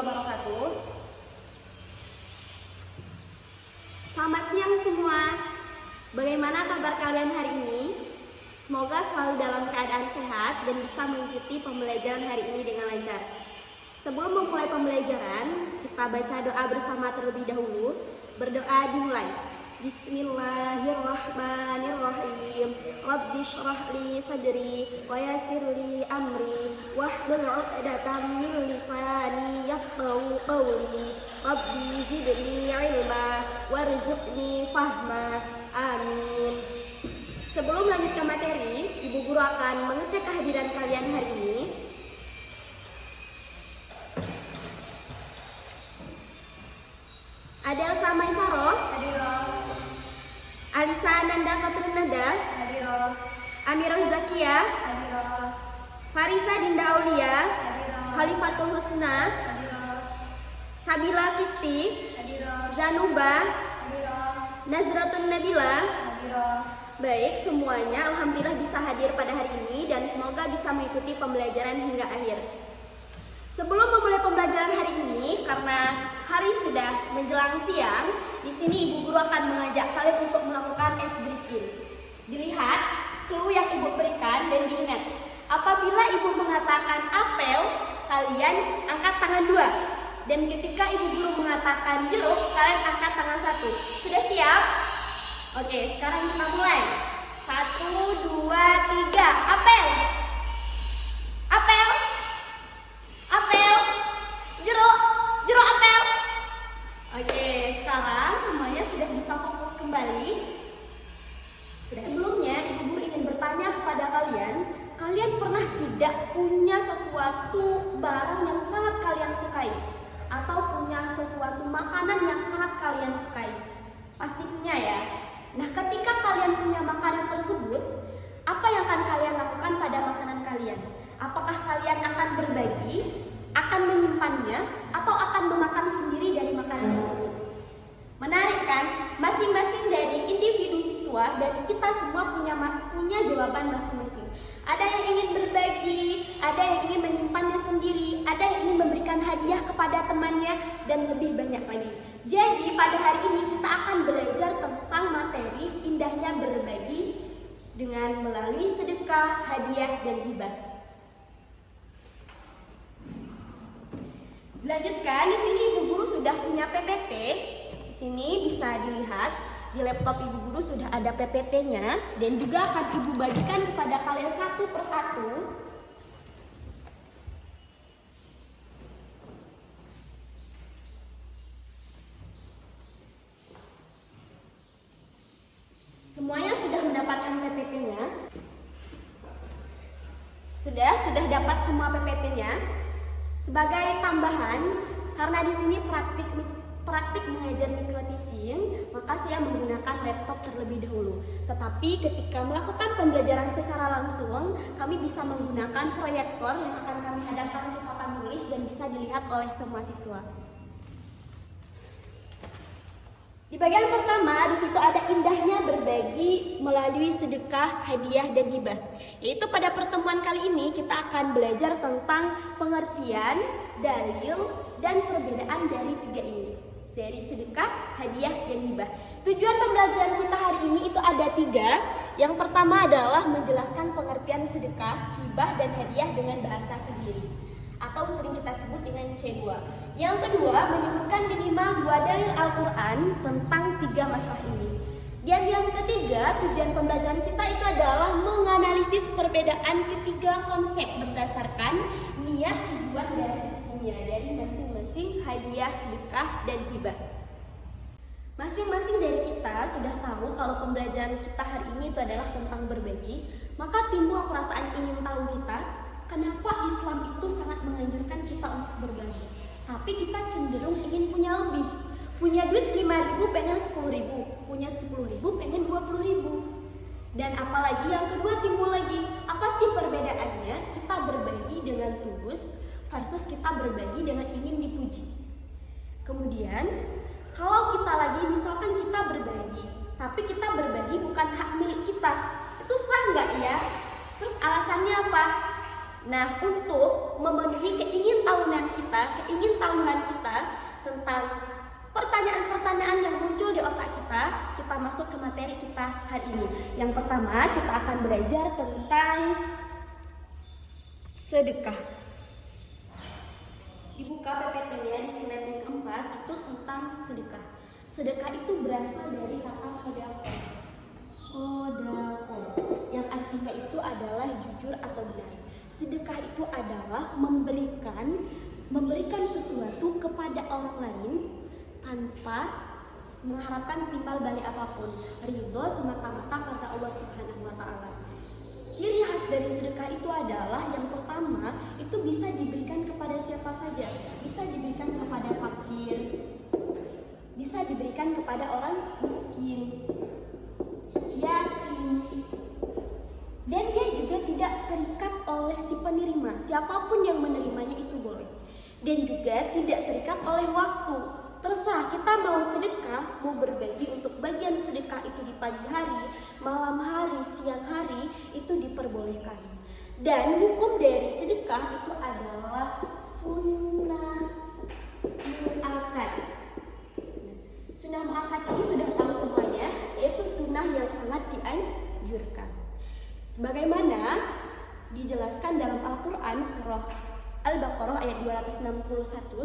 wabarakatuh. Selamat siang semua. Bagaimana kabar kalian hari ini? Semoga selalu dalam keadaan sehat dan bisa mengikuti pembelajaran hari ini dengan lancar. Sebelum memulai pembelajaran, kita baca doa bersama terlebih dahulu. Berdoa dimulai. Bismillahirrahmanirrahim. Rabbi shrah li sadri wa yassir li amri wahlul 'uqdatam min lisani yafqahu qawli. Rabbi zidni ilma warzuqni fahma. Amin. Sebelum lanjut ke materi, Ibu Guru akan mengecek kehadiran kalian hari ini. Ada Elsa Maisaroh, Alisa Ananda Katrunada, Amirah Zakia, Farisa Dinda Aulia, Khalifatul Husna, Sabila Kisti, Zanuba, Nazratun Nabila. Baik, semuanya alhamdulillah bisa hadir pada hari ini dan semoga bisa mengikuti pembelajaran hingga akhir. Sebelum memulai pembelajaran hari ini, karena hari sudah menjelang siang, di sini Ibu Guru akan mengajak kalian untuk melakukan ice breaking. Dilihat clue yang Ibu berikan dan diingat. Apabila Ibu mengatakan apel, kalian angkat tangan 2. Dan ketika Ibu Guru mengatakan jeruk, kalian angkat tangan 1. Sudah siap? Oke, sekarang kita mulai. 1, 2, 3. Apel. Apel. Apel. Jeruk. Jeruk apel. Oke, sekarang semuanya sudah bisa fokus kembali. Sebelumnya, Ibu Guru ingin bertanya kepada kalian, kalian pernah tidak punya sesuatu barang yang sangat kalian sukai? Atau punya sesuatu makanan yang sangat kalian sukai? Pasti punya ya. Nah, ketika kalian punya makanan tersebut, apa yang akan kalian lakukan pada makanan kalian? Apakah kalian akan berbagi, akan menyimpannya, atau akan memakan sendiri dari makanan tersebut? Menarik kan? Masing-masing dari individu siswa dan kita semua punya jawaban masing-masing. Ada yang ingin berbagi, ada yang ingin menyimpannya sendiri, ada yang ingin memberikan hadiah kepada temannya, dan lebih banyak lagi. Jadi pada hari ini kita akan belajar tentang materi indahnya berbagi dengan melalui sedekah, hadiah, dan hibah. Dilanjutkan, di sini Ibu Guru sudah punya PPT. Di sini bisa dilihat di laptop Ibu Guru sudah ada PPT-nya dan juga akan Ibu bagikan kepada kalian satu persatu. Semuanya sudah mendapatkan PPT-nya? Sudah dapat semua PPT-nya? Sebagai tambahan, karena di sini praktik mengajar mikroteaching, maka saya menggunakan laptop terlebih dahulu. Tetapi ketika melakukan pembelajaran secara langsung, kami bisa menggunakan proyektor yang akan kami hadapkan di papan tulis dan bisa dilihat oleh semua siswa. Di bagian pertama, di situ ada indahnya berbagi melalui sedekah, hadiah, dan hibah. Yaitu pada pertemuan kali ini kita akan belajar tentang pengertian, dalil, dan perbedaan dari 3 ini. Dari sedekah, hadiah, dan hibah. Tujuan pembelajaran kita hari ini itu ada 3. Yang pertama adalah menjelaskan pengertian sedekah, hibah, dan hadiah dengan bahasa sendiri, atau sering kita sebut dengan C2. Yang kedua, menyebutkan minimal 2 dalil Al-Quran tentang 3 masalah ini. Dan yang ketiga, tujuan pembelajaran kita itu adalah menganalisis perbedaan ketiga konsep berdasarkan niat tujuan dari masing-masing hadiah, sedekah, dan hibah. Masing-masing dari kita sudah tahu kalau pembelajaran kita hari ini itu adalah tentang berbagi, maka timbul perasaan ingin tahu kita, kenapa Islam itu sangat menganjurkan kita untuk berbagi. Tapi kita cenderung ingin punya lebih. Punya duit 5.000 pengen 10.000, punya 10.000 pengen 20.000. Dan apalagi yang kedua timbul lagi, apa sih perbedaannya kita berbagi dengan tulus versus kita berbagi dengan ingin dipuji. Kemudian kalau kita lagi misalkan kita berbagi, tapi kita berbagi bukan hak milik kita, itu sah nggak ya? Terus alasannya apa? Nah, untuk memenuhi keingintahuan kita tentang pertanyaan-pertanyaan yang muncul di otak kita masuk ke materi kita hari ini. Yang pertama, kita akan belajar tentang sedekah. Dibuka PPT-nya di slide yang keempat, itu tentang sedekah. Sedekah itu berasal dari kata sodako. Sodako, yang artinya itu adalah jujur atau benar. Sedekah itu adalah memberikan sesuatu kepada orang lain tanpa mengharapkan timbal balik apapun, ridho semata-mata karena Allah Subhanahu wa Ta'ala. Ciri khas dari sedekah itu adalah yang pertama, itu bisa diberikan kepada siapa saja, bisa diberikan kepada fakir, bisa diberikan kepada orang miskin, yatim, dan dia juga tidak terikat oleh si penerima. Siapapun yang menerimanya itu boleh. Dan juga tidak terikat oleh waktu. Terserah kita mau sedekah, mau berbagi untuk bagian sedekah itu di pagi hari, malam hari, siang hari, itu diperbolehkan. Dan hukum dari sedekah itu adalah sunnah mu'akkad. Sunnah mu'akkad ini sudah tahu semuanya, yaitu sunnah yang sangat dianjurkan. Sebagaimana dijelaskan dalam Al-Quran surah Al-Baqarah ayat 261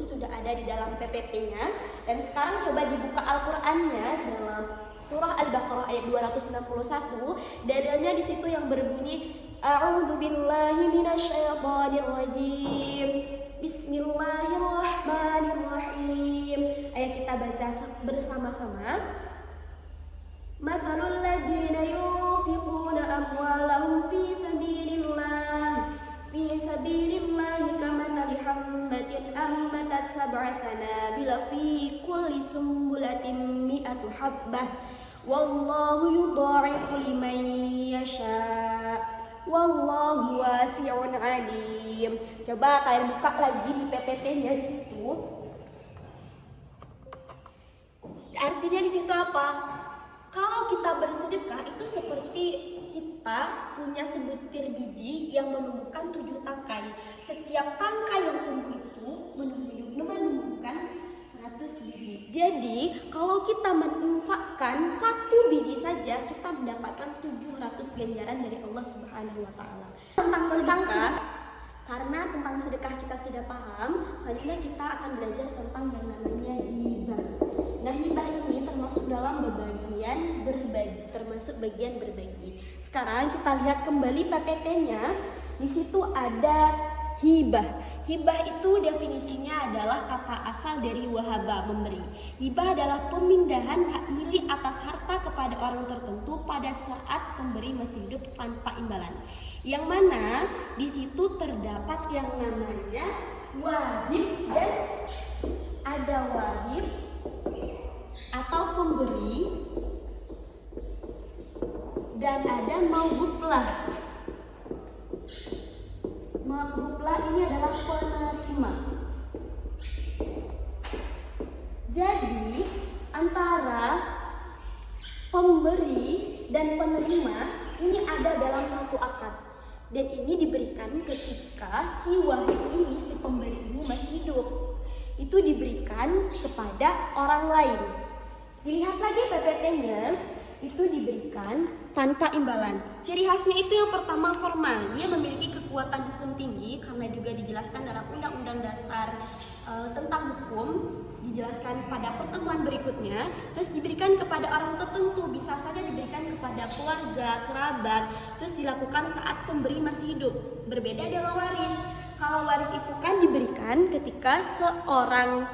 sudah ada di dalam PPT-nya. Dan sekarang coba dibuka Al-Qurannya dalam surah Al-Baqarah ayat 261. Dalilnya di situ yang berbunyi A'udzu billahi minasyaitonir rajim. Bismillahirrahmanirrahim. Ayo kita baca bersama-sama. Mathalul ladzina yunfiquna amwalahum fi sabilillahi kamathali habbatin ambatat sab'a sanabila fi kulli sumbulatin mi'atu habbah wallahu yudha'ifu liman yasha' wallahu wasi'un alim. Coba kalian buka lagi di PPT-nya di situ. Artinya di situ apa? Kalau kita bersedekah itu seperti kita punya sebutir biji yang menumbuhkan 7 tangkai. Setiap tangkai yang tumbuh itu menumbuhkan 100 biji. Jadi kalau kita menginfakkan 1 biji saja, kita mendapatkan 700 ganjaran dari Allah Subhanahu wa Ta'ala. Tentang sedekah, karena tentang sedekah kita sudah paham, selanjutnya kita akan belajar tentang yang namanya hibah. Nah, hibah ini termasuk dalam bagian berbagi. Sekarang kita lihat kembali PPT-nya. Di situ ada hibah. Hibah itu definisinya adalah kata asal dari wahaba, memberi. Hibah adalah pemindahan hak milik atas harta kepada orang tertentu pada saat pemberi masih hidup tanpa imbalan. Yang mana di situ terdapat yang namanya wahib, dan ada wahib atau pemberi, dan ada maghublah. Maghublah ini adalah penerima. Jadi antara pemberi dan penerima ini ada dalam satu akad, dan ini diberikan ketika si wahib ini, si pemberi ini masih hidup. Itu diberikan kepada orang lain. Dilihat lagi PPT-nya, itu diberikan tanpa imbalan. Ciri khasnya itu yang pertama formal. Dia memiliki kekuatan hukum tinggi karena juga dijelaskan dalam Undang-Undang Dasar tentang hukum, dijelaskan pada pertemuan berikutnya. Terus diberikan kepada orang tertentu, bisa saja diberikan kepada keluarga, kerabat. Terus dilakukan saat pemberi masih hidup. Berbeda dengan waris. Kalau waris itu kan diberikan ketika seorang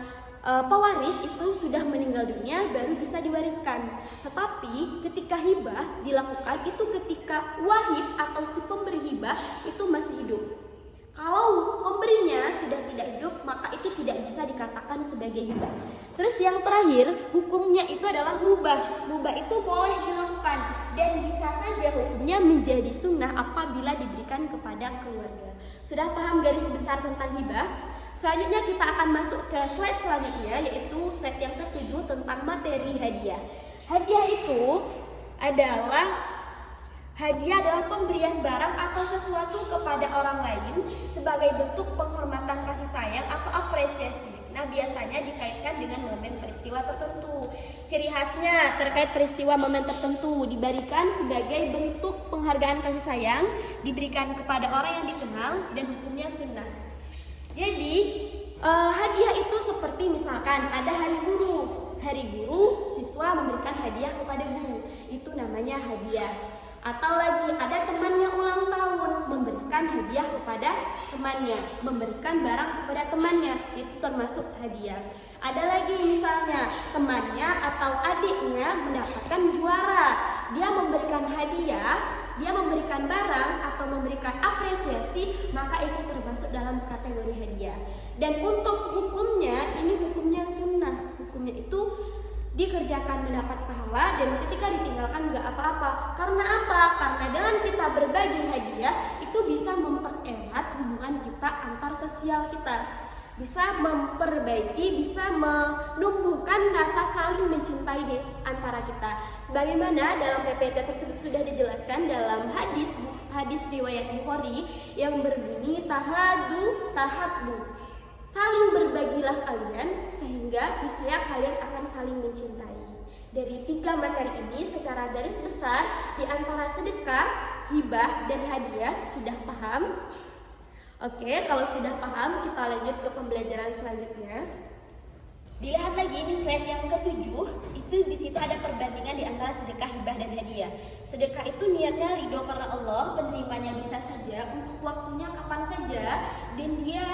pewaris itu sudah meninggal dunia baru bisa diwariskan. Tetapi ketika hibah dilakukan itu ketika wahib atau si pemberi hibah itu masih hidup. Kalau pemberinya sudah tidak hidup, maka itu tidak bisa dikatakan sebagai hibah. Terus yang terakhir, hukumnya itu adalah mubah. Mubah itu boleh dilakukan dan bisa saja hukumnya menjadi sunnah apabila diberikan kepada keluarga. Sudah paham garis besar tentang hibah? Selanjutnya kita akan masuk ke slide selanjutnya, yaitu slide yang ke-7 tentang materi hadiah. Hadiah itu adalah Hadiah adalah pemberian barang atau sesuatu kepada orang lain sebagai bentuk penghormatan kasih sayang atau apresiasi. Nah, biasanya dikaitkan dengan momen peristiwa tertentu. Ciri khasnya terkait peristiwa momen tertentu diberikan sebagai bentuk penghargaan kasih sayang, diberikan kepada orang yang dikenal dan hukumnya sunnah. Jadi, hadiah itu seperti misalkan ada hari guru. Hari guru, siswa memberikan hadiah kepada guru. Itu namanya hadiah. Atau lagi ada temannya ulang tahun, memberikan hadiah kepada temannya, memberikan barang kepada temannya, itu termasuk hadiah. Ada lagi misalnya temannya atau adiknya mendapatkan juara, dia memberikan hadiah, dia memberikan barang atau memberikan apresiasi, maka itu termasuk dalam kategori hadiah. Dan untuk hukumnya, ini hukumnya sunnah, hukumnya itu dikerjakan mendapat pahala dan ketika ditinggalkan nggak apa-apa. Karena apa? Karena dengan kita berbagi hadiah itu bisa mempererat hubungan kita antar sosial kita, bisa memperbaiki, bisa menumbuhkan rasa saling mencintai di antara kita. Sebagaimana dalam PPT tersebut sudah dijelaskan dalam hadis riwayat Bukhari yang berbunyi tahadu tahabbu. Saling berbagilah kalian sehingga niscaya kalian akan saling mencintai. Dari 3 materi ini secara garis besar di antara sedekah, hibah, dan hadiah sudah paham? Oke, kalau sudah paham kita lanjut ke pembelajaran selanjutnya. Dilihat lagi di slide yang ke-7, itu di situ ada perbandingan di antara sedekah, hibah, dan hadiah. Sedekah itu niatnya ridho karena Allah, penerimanya bisa saja, untuk waktunya kapan saja, dan dia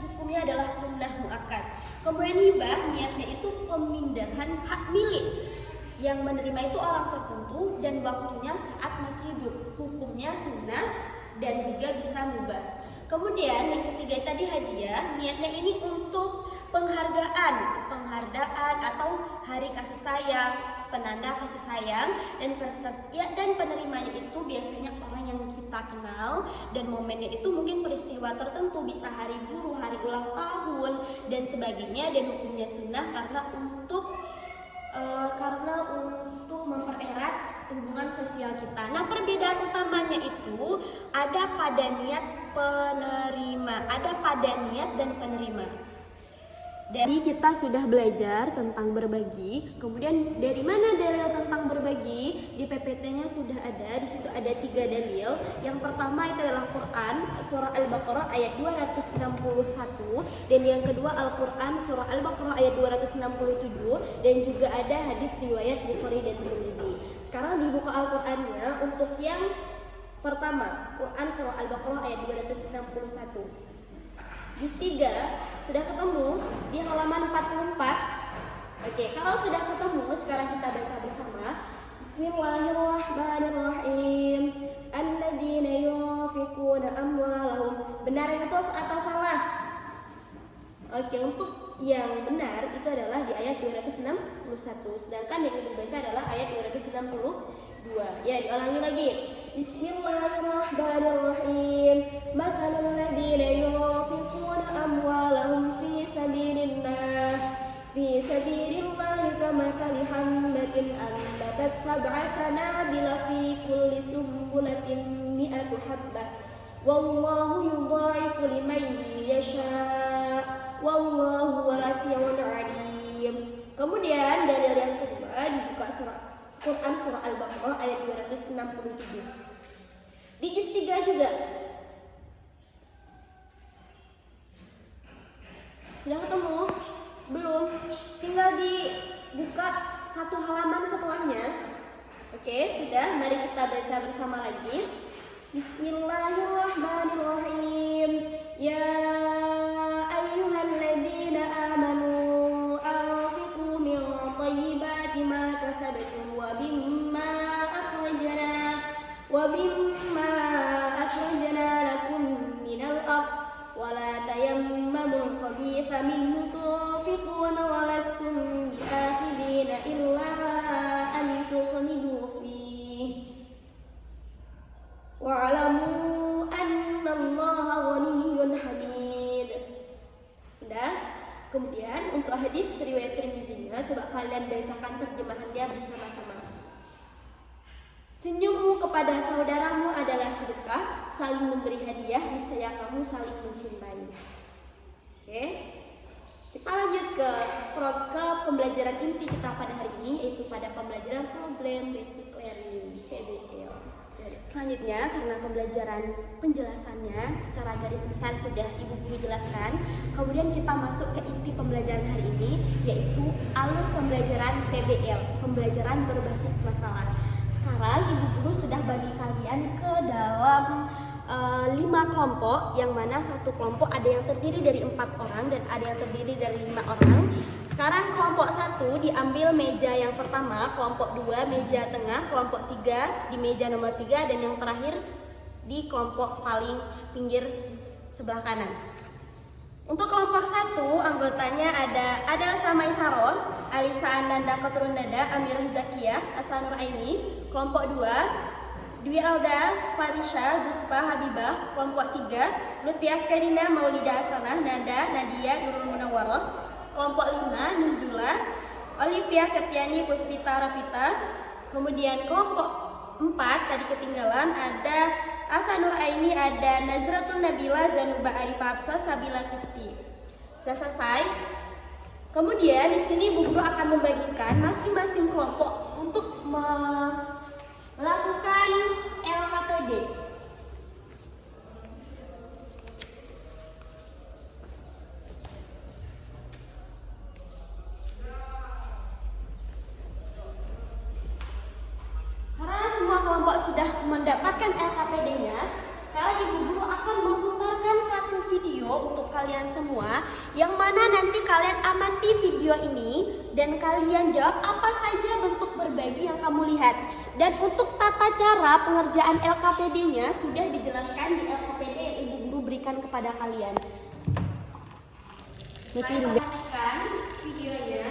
hukumnya adalah sunnah muakkad. Kemudian hibah niatnya itu pemindahan hak milik, yang menerima itu orang tertentu dan waktunya saat masih hidup, hukumnya sunnah dan juga bisa mubah. Kemudian yang ketiga tadi hadiah, niatnya ini untuk penghargaan atau hari kasih sayang, penanda kasih sayang, dan penerimanya itu biasanya orang yang kita kenal, dan momennya itu mungkin peristiwa tertentu, bisa hari guru, hari ulang tahun dan sebagainya, dan hukumnya sunnah karena untuk mempererat hubungan sosial kita. Nah, perbedaan utamanya itu ada pada niat penerima, ada pada niat dan penerima. Jadi kita sudah belajar tentang berbagi. Kemudian dari mana dalil tentang berbagi? Di PPT-nya sudah ada. Di situ ada 3 dalil. Yang pertama itu adalah Quran surah Al-Baqarah ayat 261, dan yang kedua Al-Quran surah Al-Baqarah ayat 267, dan juga ada hadis riwayat Bukhari dan Tirmidzi. Sekarang dibuka Al-Qur'annya untuk yang pertama, Quran surah Al-Baqarah ayat 261. Juz 3 sudah ketemu di halaman 44. Oke, kalau sudah ketemu, sekarang kita baca bersama. Bismillahirrahmanirrahim. Alladzina yunfiquna amwalahum. Benar itu atau salah? Oke, untuk yang benar itu adalah di ayat 261. Sedangkan yang dibaca adalah ayat 262. Ya, diulangi lagi. Bismillahirrahmanirrahim. Mathalul ladzina yunfiquna amwalahum fi sabilillah kamathali hammatin anbatat sab'a sanabila fi kulli sumbulatin mi'atu habbah. Wallahu yudha'ifu liman yasha'. Wallahu wasi'un 'alim. Kemudian dalil yang kedua dibuka Quran surah Al-Baqarah ayat 267. Di juz 3 juga. Sudah ketemu? Belum? Tinggal dibuka satu halaman setelahnya. Oke, sudah. Mari kita baca bersama lagi. Bismillahirrahmanirrahim. Ya ayyuhalladzina amanu anfiqu min thayyibati ma kasabtum wa mimma akhrajna lakum minal ardh wa la tayammamul khabitha minhu tunfiquna wa lastum bi'akhidina illa an tughmidu fihi wa'alamu annallaha ghaniyyun hamid. Sudah? Kemudian untuk hadis riwayat Tirmizinya, coba kalian bacakan terjemahannya bersama-sama. Senyummu kepada saudaramu adalah sedekah, saling memberi hadiah, niscaya kamu saling mencintai. Oke. Kita lanjut ke pembelajaran inti kita pada hari ini, yaitu pada pembelajaran problem basic learning PBL. Selanjutnya, karena pembelajaran penjelasannya secara garis besar sudah Ibu Guru jelaskan, kemudian kita masuk ke inti pembelajaran hari ini, yaitu alur pembelajaran PBL, pembelajaran berbasis masalah. Sekarang Ibu Guru sudah bagi kalian ke dalam 5 kelompok, yang mana satu kelompok ada yang terdiri dari 4 orang dan ada yang terdiri dari 5 orang. Sekarang kelompok 1 diambil meja yang pertama, kelompok 2 meja tengah, kelompok 3 di meja nomor 3, dan yang terakhir di kelompok paling pinggir sebelah kanan. Untuk kelompok 1 anggotanya ada Adel Samai Saro, Alisa Ananda Kotrun Dada, Amirah Zakiyah, Asanur Aini. Kelompok 2 Dwi Alda, Farisha, Guspa, Habibah. Kelompok 3 Lutfi Askarina, Maulida Asanah, Nada, Nadia, Nurul Munawwaroh. Kelompok 5 Nuzula, Olivia Septiani, Puspita Rapita. Kemudian kelompok 4 tadi ketinggalan ada Asanur Aini, ada Nazratun Nabila, Zanuba Arifah Hafsah, Sabila Kisti. Sudah selesai. Kemudian di sini Bu Guru akan membagikan masing-masing kelompok untuk melakukan LKPD. Karena semua kelompok sudah mendapatkan LKPD-nya, sekarang Ibu Guru akan memutarkan satu video untuk kalian semua, yang mana nanti kalian amati video ini dan kalian jawab apa saja bentuk berbagi yang kamu lihat. Dan untuk tata cara pengerjaan LKPD-nya sudah dijelaskan di LKPD yang Ibu Guru berikan kepada kalian. Perhatikan videonya.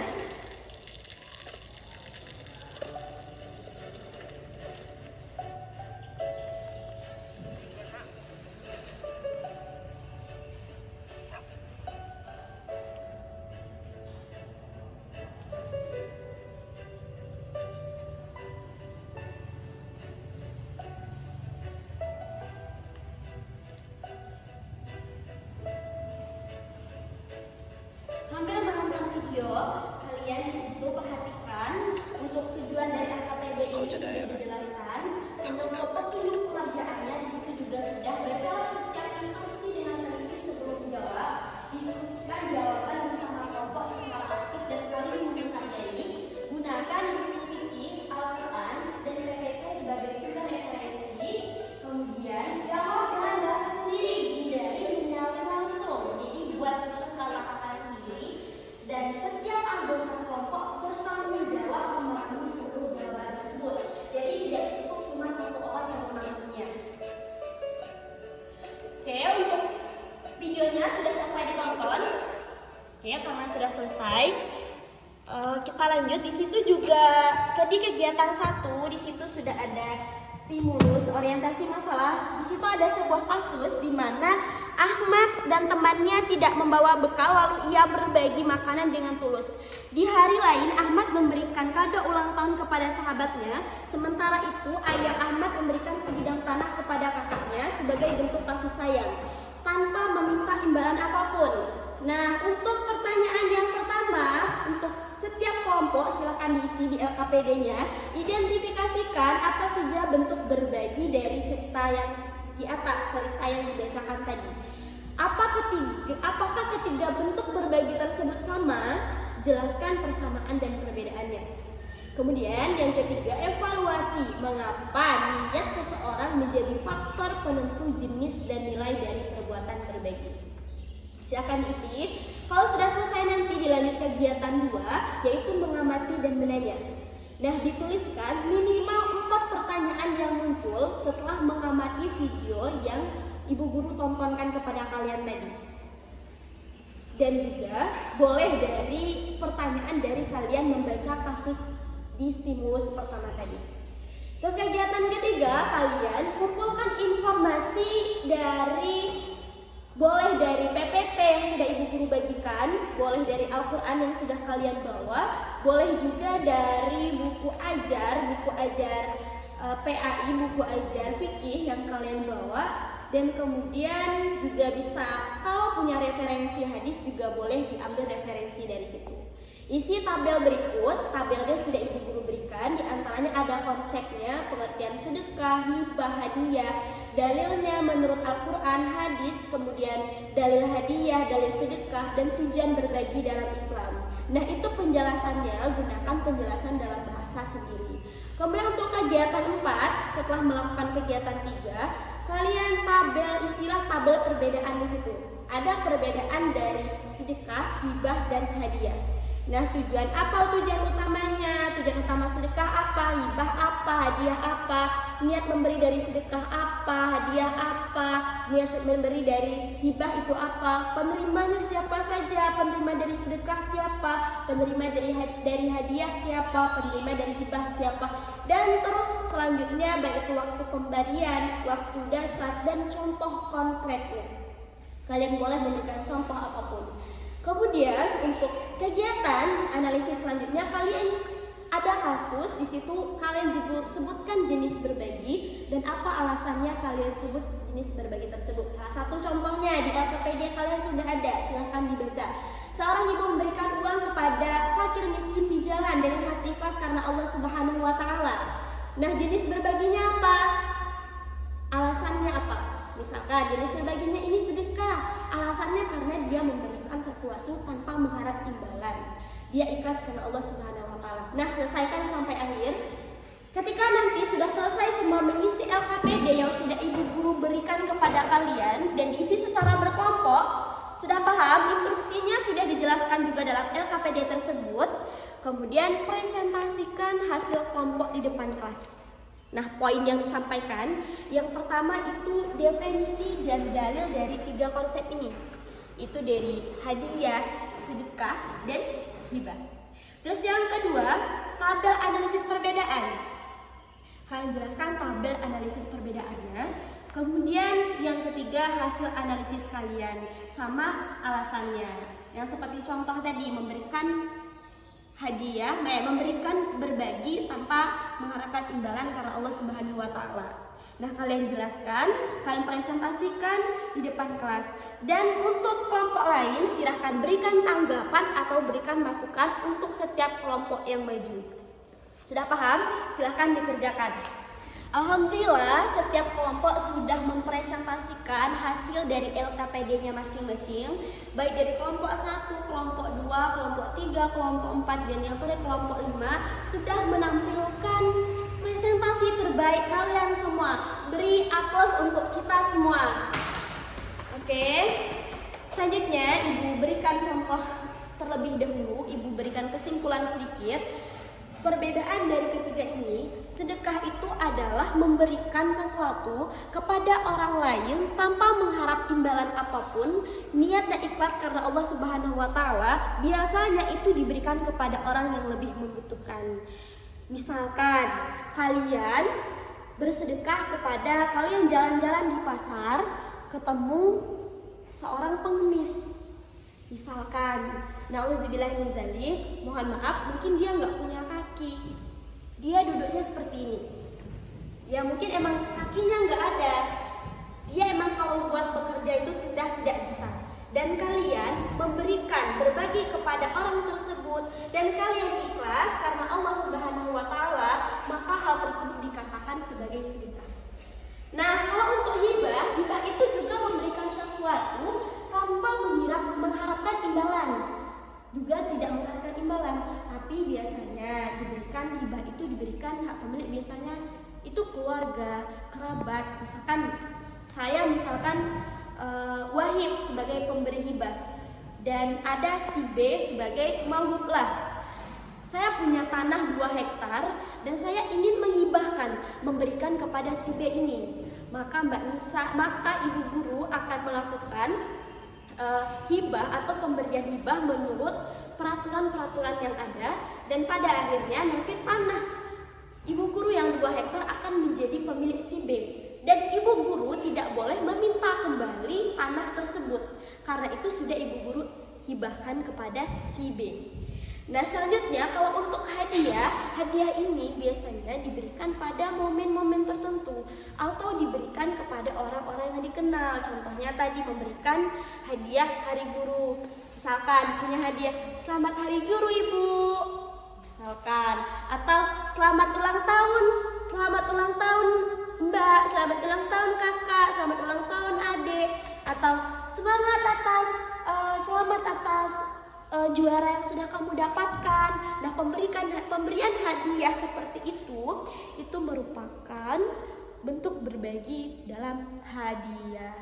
Sambil menonton video, kalian di situ perhatikan untuk tujuan dari LKPD ini sudah dijelaskan. Untuk petunjuk pengerjaannya di situ juga sudah. Bacalah setiap instruksi dengan teliti sebelum menjawab. Diskusikan jawaban bersama kelompok secara aktif dan saling menghargai. Gunakan buku fikih, Al-Quran, dan PPT sebagai sumber referensi. Kemudian jawab dengan bahasa sendiri, hindari menyalin langsung. Jadi buat susun kata-kata sendiri. Dan setiap anggota kelompok bertanggung jawab memahami seluruh jawaban tersebut. Jadi tidak cukup cuma satu orang yang memahaminya. Oke, untuk videonya sudah selesai ditonton. Oke, karena sudah selesai, kita lanjut. Di situ juga di kegiatan 1 di situ sudah ada stimulus orientasi masalah. Di situ ada sebuah kasus di mana Ahmad dan temannya tidak membawa bekal, lalu ia berbagi makanan dengan tulus. Di hari lain Ahmad memberikan kado ulang tahun kepada sahabatnya. Sementara itu ayah Ahmad memberikan sebidang tanah kepada kakaknya sebagai bentuk kasih sayang, tanpa meminta imbalan apapun. Nah, untuk pertanyaan yang pertama, untuk setiap kelompok silakan diisi di LKPD-nya. Identifikasikan apa saja bentuk berbagi dari cerita yang di atas, cerita yang dibacakan tadi. Apakah ketiga bentuk berbagi tersebut sama? Jelaskan persamaan dan perbedaannya. Kemudian yang ketiga, evaluasi mengapa niat seseorang menjadi faktor penentu jenis dan nilai dari perbuatan berbagi. Silakan diisi. Kalau sudah selesai nanti dilanjut kegiatan 2, yaitu mengamati dan menanya. Nah, dituliskan minimal 4 pertanyaan yang muncul setelah mengamati video yang Ibu Guru tontonkan kepada kalian tadi. Dan juga boleh dari pertanyaan dari kalian membaca kasus di stimulus pertama tadi. Terus kegiatan ketiga, kalian kumpulkan informasi boleh dari PPT yang sudah Ibu Guru bagikan, boleh dari Al-Quran yang sudah kalian bawa, boleh juga dari buku ajar PAI, buku ajar fikih yang kalian bawa, dan kemudian juga bisa kalau punya referensi hadis juga boleh diambil referensi dari situ. Isi tabel berikut, tabelnya sudah ibu guru berikan, diantaranya ada konsepnya, pengertian sedekah, hibah, hadiah, dalilnya menurut Al-Quran, hadis, kemudian dalil hadiah, dalil sedekah, dan tujuan berbagi dalam Islam. Nah itu penjelasannya, gunakan penjelasan dalam bahasa sendiri. Kemudian untuk kegiatan 4, setelah melakukan kegiatan 3, kalian tabel istilah tabel perbedaan di situ. Ada perbedaan dari sedekah, hibah, dan hadiah. Nah tujuan apa tujuan utamanya? Tujuan utama sedekah apa? Hibah apa? Hadiah apa? Niat memberi dari sedekah apa? Hadiah apa? Niat memberi dari hibah itu apa? Penerimanya siapa saja? Penerima dari sedekah siapa? Penerima dari hadiah siapa? Penerima dari hibah siapa? Dan terus selanjutnya baik itu waktu pemberian, waktu dasar, dan contoh konkretnya. Kalian boleh memberikan contoh apapun. Kemudian untuk kegiatan analisis selanjutnya, kalian ada kasus di situ, kalian sebutkan jenis berbagi dan apa alasannya kalian sebut jenis berbagi tersebut. Salah satu contohnya di LKPD kalian sudah ada, silahkan dibaca. Seorang ibu memberikan uang kepada fakir miskin di jalan dengan hati ikhlas karena Allah Subhanahu wa Ta'ala. Nah, jenis berbaginya apa? Alasannya apa? Misalkan jenis berbaginya ini sedekah. Alasannya karena dia memberikan sesuatu tanpa mengharap imbalan. Dia ikhlas karena Allah Subhanahu wa Ta'ala. Nah, selesaikan sampai akhir. Ketika nanti sudah selesai semua mengisi LKPD yang sudah ibu guru berikan kepada kalian dan diisi secara berkelompok, sudah paham, instruksinya sudah dijelaskan juga dalam LKPD tersebut. Kemudian presentasikan hasil kelompok di depan kelas. Nah, poin yang disampaikan, yang pertama itu definisi dan dalil dari 3 konsep ini. Itu dari hadiah, sedekah, dan hibah. Terus yang kedua, tabel analisis perbedaan. Kalian jelaskan tabel analisis perbedaannya. Kemudian yang ketiga, hasil analisis kalian sama alasannya. Yang seperti contoh tadi, memberikan hadiah, memberikan berbagi tanpa mengharapkan imbalan karena Allah Subhanahu wa Ta'ala. Nah, kalian jelaskan, kalian presentasikan di depan kelas. Dan untuk kelompok lain silahkan berikan tanggapan atau berikan masukan untuk setiap kelompok yang maju. Sudah paham? Silahkan dikerjakan. Alhamdulillah setiap kelompok sudah mempresentasikan hasil dari LKPD-nya masing-masing, baik dari kelompok 1, kelompok 2, kelompok 3, kelompok 4, dan yang terakhir kelompok 5 sudah menampilkan presentasi terbaik kalian semua. Beri aplaus untuk kita semua. Oke. Selanjutnya Ibu berikan contoh terlebih dahulu, Ibu berikan kesimpulan sedikit. Perbedaan dari ketiga ini, sedekah itu adalah memberikan sesuatu kepada orang lain tanpa mengharap imbalan apapun, niat dan ikhlas karena Allah Subhanahu wa Ta'ala. Biasanya itu diberikan kepada orang yang lebih membutuhkan. Misalkan kalian bersedekah kepada kalian jalan-jalan di pasar, ketemu seorang pengemis. Misalkan, na'udzubillahi min dzalik, mohon maaf, mungkin dia nggak punya kaki, dia duduknya seperti ini. Ya mungkin emang kakinya nggak ada, dia emang kalau buat bekerja itu tidak bisa. Dan kalian memberikan, berbagi kepada orang tersebut, dan kalian ikhlas karena Allah Subhanahu wa Ta'ala, maka hal tersebut dikatakan sebagai sedekah. Nah, kalau untuk hibah itu juga memberikan sesuatu tanpa mengharapkan imbalan, juga tidak mengharapkan imbalan, tapi biasanya diberikan hibah itu diberikan hak pemilik biasanya itu keluarga, kerabat. Misalkan saya Wahib sebagai pemberi hibah dan ada si B sebagai mauhub lah. Saya punya tanah 2 hektar dan saya ingin menghibahkan, memberikan kepada si B ini. Maka Ibu guru akan melakukan hibah atau pemberian hibah menurut peraturan-peraturan yang ada, dan pada akhirnya nanti tanah Ibu guru yang 2 hektar akan menjadi pemilik si B. Dan Ibu guru tidak boleh meminta kembali tanah tersebut, karena itu sudah Ibu guru hibahkan kepada si B. Nah, selanjutnya kalau untuk hadiah, hadiah ini biasanya diberikan pada momen-momen tertentu atau diberikan kepada orang-orang yang dikenal. Contohnya tadi memberikan hadiah Hari Guru. Misalkan punya hadiah, "Selamat Hari Guru, Ibu." Misalkan, atau "Selamat ulang tahun, selamat ulang tahun Mbak, selamat ulang tahun Kakak, selamat ulang tahun Adik." Atau selamat atas juara yang sudah kamu dapatkan. Nah, pemberian hadiah seperti itu merupakan bentuk berbagi dalam hadiah.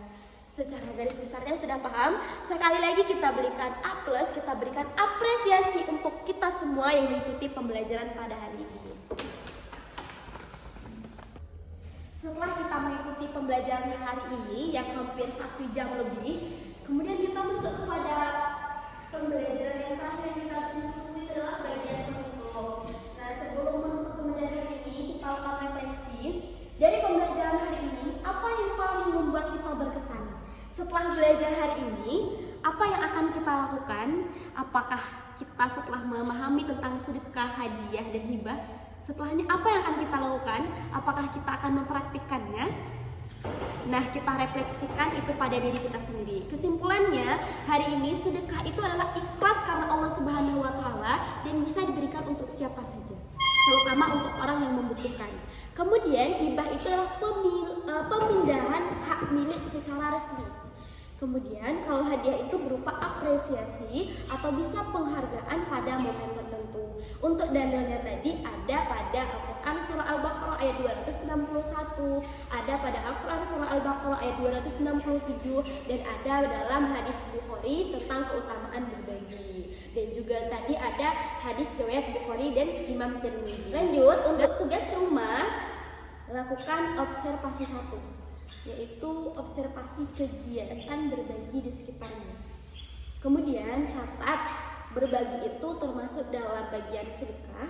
Secara garis besarnya sudah paham? Sekali lagi kita berikan A+, kita berikan apresiasi untuk kita semua yang mengikuti pembelajaran pada hari ini. Setelah kita mengikuti pembelajaran hari ini yang hampir 1 jam lebih, kemudian kita masuk kepada pembelajaran yang terakhir yang kita tunggu, itu adalah bagian penutup. Nah, sebelum menutup pembelajaran hari ini, kita akan refleksi dari pembelajaran hari ini, apa yang paling membuat kita berkesan. Setelah belajar hari ini, apa yang akan kita lakukan? Apakah kita setelah memahami tentang sedekah, hadiah, dan hibah, setelahnya apa yang akan kita lakukan? Apakah kita akan mempraktikkannya? Nah, kita refleksikan itu pada diri kita sendiri. Kesimpulannya, hari ini sedekah itu adalah ikhlas karena Allah Subhanahu wa Ta'ala dan bisa diberikan untuk siapa saja, terutama untuk orang yang membutuhkan. Kemudian, hibah itu adalah pemindahan hak milik secara resmi. Kemudian, kalau hadiah itu berupa apresiasi atau bisa penghargaan pada momen tertentu. Untuk dalilnya tadi ada pada Al-Quran Surah Al-Baqarah ayat 261, ada pada Al-Quran Surah Al-Baqarah ayat 267, dan ada dalam hadis Bukhari tentang keutamaan berbagi. Dan juga tadi ada hadis riwayat Bukhari dan Imam Tirmidzi. Lanjut, untuk tugas rumah, lakukan observasi 1, yaitu observasi kegiatan berbagi di sekitarnya. Kemudian catat, berbagi itu termasuk dalam bagian sedekah,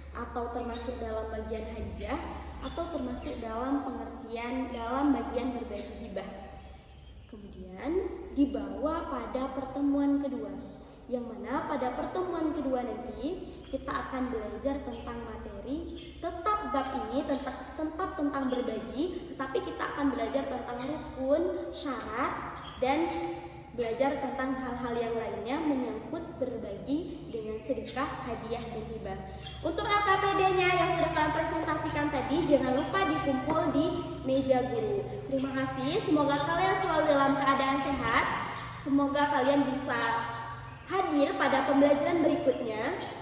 atau termasuk dalam bagian hadiah, atau termasuk dalam pengertian dalam bagian berbagi hibah. Kemudian dibawa pada pertemuan kedua, yang mana pada pertemuan kedua nanti kita akan belajar tentang materi. Tetap bab ini tetap tentang berbagi, tetapi kita akan belajar tentang rukun, syarat, dan belajar tentang hal-hal yang lainnya menyangkut berbagi dengan sedekah, hadiah, dan hibah. Untuk LKPD-nya yang sudah kalian presentasikan tadi, jangan lupa dikumpul di meja guru. Terima kasih, semoga kalian selalu dalam keadaan sehat. Semoga kalian bisa hadir pada pembelajaran berikutnya.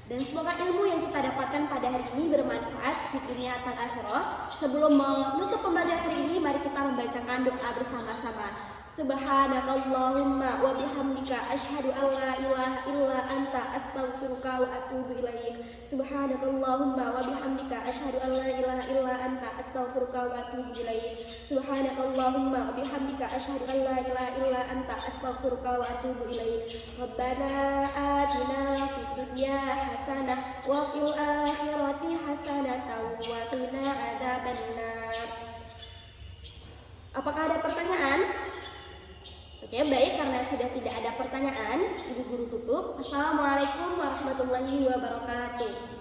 Dan semoga ilmu yang kita dapatkan pada hari ini bermanfaat di dunia dan akhirat. Sebelum menutup pembelajaran hari ini, mari kita membacakan doa bersama-sama. Subhanakallahumma wa bihamdika asyhadu an la ilaha illa anta astaghfiruka wa atubu ilaik. Subhanakallahumma wa bihamdika asyhadu an la ilaha illa anta astaghfiruka wa atubu ilaik. Subhanakallahumma wa bihamdika asyhadu an la ilaha illa anta astaghfiruka wa atubu ilaik. Rabbana atina fid dunya hasanah wa fil akhirati hasanah wa qina adzabannar. Apakah ada pertanyaan? Oke, baik, karena sudah tidak ada pertanyaan, Ibu Guru tutup. Assalamualaikum warahmatullahi wabarakatuh.